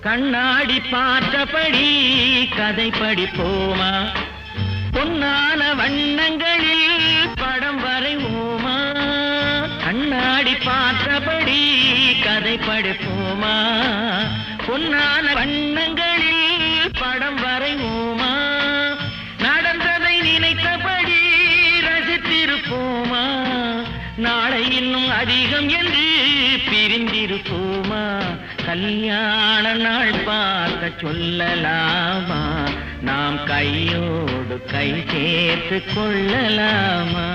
கண்ணாடி பார்த்தபடி கதை படிப்போமா, பொன்னான வண்ணங்களில் படம் வரைவோமா. கண்ணாடி பார்த்தபடி கதை படிப்போமா, பொன்னான வண்ணங்களில் படம் வரைவோமா. நடந்ததை நினைத்தபடி ரசித்திருப்போமா, நாளை இன்னும் அதிகம் என்று பிரிந்திருப்போமா. கல்யாண நாள் பார்க்க சொல்லலாமா, நாம் கையோடு கை சேர்த்து கொள்ளலாமா.